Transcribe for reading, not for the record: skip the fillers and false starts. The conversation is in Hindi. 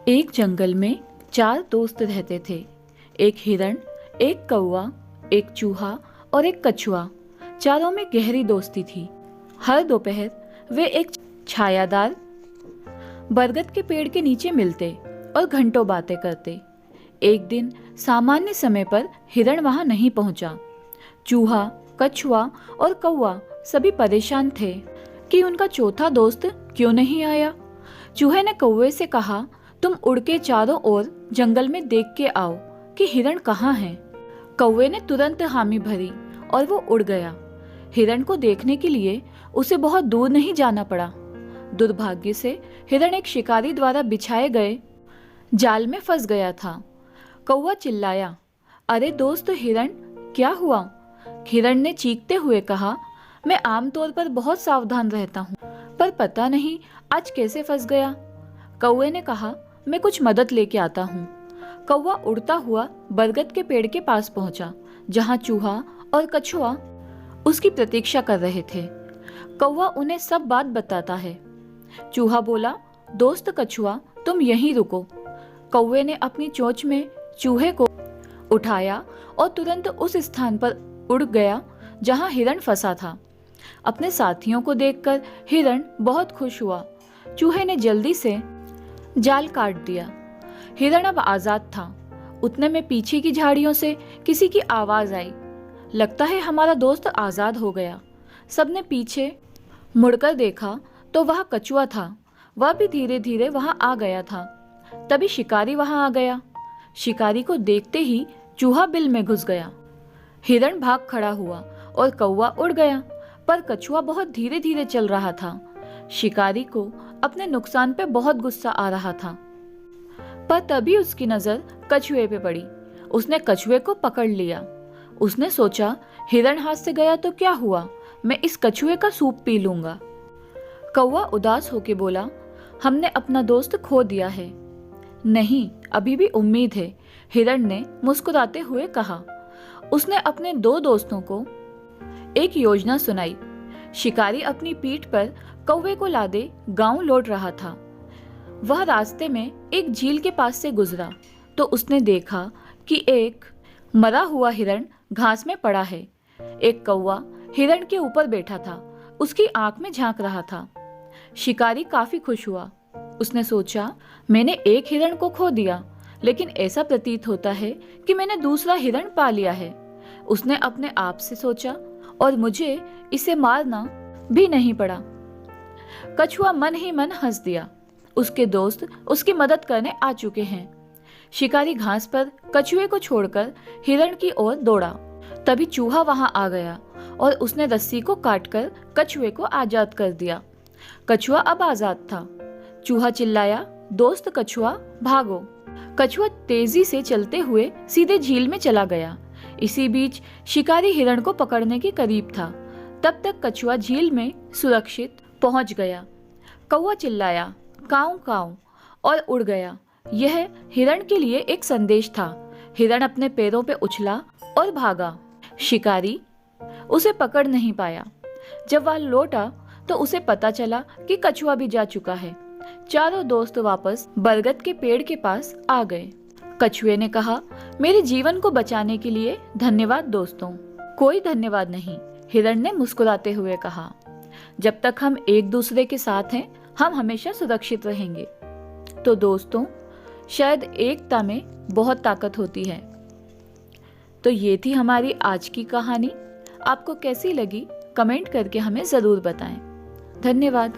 एक जंगल में 4 दोस्त रहते थे। एक हिरण, एक कौवा, एक चूहा और एक कछुआ। चारों में गहरी दोस्ती थी। हर दोपहर वे एक छायादार बरगद के पेड़ के नीचे मिलते और घंटों बातें करते। एक दिन सामान्य समय पर हिरण वहां नहीं पहुंचा। चूहा, कछुआ और कौवा सभी परेशान थे कि उनका चौथा दोस्त क्यों नहीं आया। चूहे ने कौवे से कहा, तुम उड़ के चारों ओर जंगल में देख के आओ कि हिरण कहाँ है। कौवे ने तुरंत हामी भरी और वो उड़ गया। हिरण को देखने के लिए उसे बहुत दूर नहीं जाना पड़ा। दुर्भाग्य से हिरण एक शिकारी द्वारा बिछाए गए जाल में फंस गया था। कौवा चिल्लाया, अरे दोस्त हिरण, क्या हुआ? हिरण ने चीखते हुए कहा, मैं आमतौर पर बहुत सावधान रहता हूँ, पर पता नहीं आज कैसे फंस गया। कौवे ने कहा, मैं कुछ मदद लेके आता हूँ। कौवा उड़ता हुआ बरगद के पेड़ के पास पहुंचा, जहाँ चूहा और कछुआ उसकी प्रतीक्षा कर रहे थे। कौवा उन्हें सब बात बताता है। चूहा बोला, दोस्त कछुआ, तुम यहीं रुको। कौवे ने अपनी चोंच में चूहे को उठाया और तुरंत उस स्थान पर उड़ गया जहां हिरण फंसा था। अपने साथियों को देखकर हिरण बहुत खुश हुआ। चूहे ने जल्दी से जाल काट दिया। हिरण अब आजाद था। उतने में पीछे की झाड़ियों से किसी की आवाज आई। लगता है हमारा दोस्त आजाद हो गया। सबने पीछे मुड़कर देखा तो वह कछुआ था। वह भी धीरे धीरे वहां आ गया था। तभी शिकारी वहां आ गया। शिकारी को देखते ही चूहा बिल में घुस गया। हिरण भाग खड़ा हुआ और कौवा उड़ गया, पर कछुआ बहुत धीरे धीरे चल रहा था। शिकारी को अपने नुकसान पे बहुत गुस्सा आ रहा था, पर तभी उसकी नजर कछुए पे पड़ी। उसने कछुए को पकड़ लिया। उसने सोचा, हिरण हाथ से गया तो क्या हुआ, मैं इस कछुए का सूप पी लूंगा। कौवा उदास होके बोला, हमने अपना दोस्त खो दिया है। नहीं, अभी भी उम्मीद है, हिरण ने मुस्कुराते हुए कहा। उसने अपने 2 दोस्तों को एक योजना सुनाई। शिकारी अपनी पीठ पर कौवे को लादे गांव लौट रहा था। वह रास्ते में एक झील के पास से गुजरा तो उसने देखा कि एक मरा हुआ हिरण घास में पड़ा है। एक कौवा हिरण के ऊपर बैठा था, उसकी आंख में झांक रहा था। शिकारी काफी खुश हुआ। उसने सोचा, मैंने एक हिरण को खो दिया, लेकिन ऐसा प्रतीत होता है कि मैंने दूसरा हिरण पा लिया है। उसने अपने आप से सोचा, और मुझे इसे मारना भी नहीं पड़ा। कछुआ मन ही मन हंस दिया। उसके दोस्त उसकी मदद करने आ चुके हैं। शिकारी घास पर कछुए को छोड़कर हिरण की ओर दौड़ा। तभी चूहा वहां आ गया और उसने रस्सी को काटकर कछुए को आजाद कर दिया। कछुआ अब आजाद था। चूहा चिल्लाया, दोस्त कछुआ, भागो। कछुआ तेजी से चलते हुए सीधे झील में चला गया। इसी बीच शिकारी हिरण को पकड़ने के करीब था। तब तक कछुआ झील में सुरक्षित पहुंच गया। कौवा चिल्लाया, काऊ काऊ, और उड़ गया। यह हिरण के लिए एक संदेश था। हिरण अपने पैरों पे उछला और भागा। शिकारी उसे पकड़ नहीं पाया। जब वह लौटा तो उसे पता चला कि कछुआ भी जा चुका है। चारों दोस्त वापस बरगद के पेड़ के पास आ गए। कछुए ने कहा, मेरे जीवन को बचाने के लिए धन्यवाद दोस्तों। कोई धन्यवाद नहीं, हिरण ने मुस्कुराते हुए कहा। जब तक हम एक दूसरे के साथ हैं, हम हमेशा सुरक्षित रहेंगे। तो दोस्तों, शायद एकता में बहुत ताकत होती है। तो ये थी हमारी आज की कहानी। आपको कैसी लगी, कमेंट करके हमें जरूर बताएं। धन्यवाद।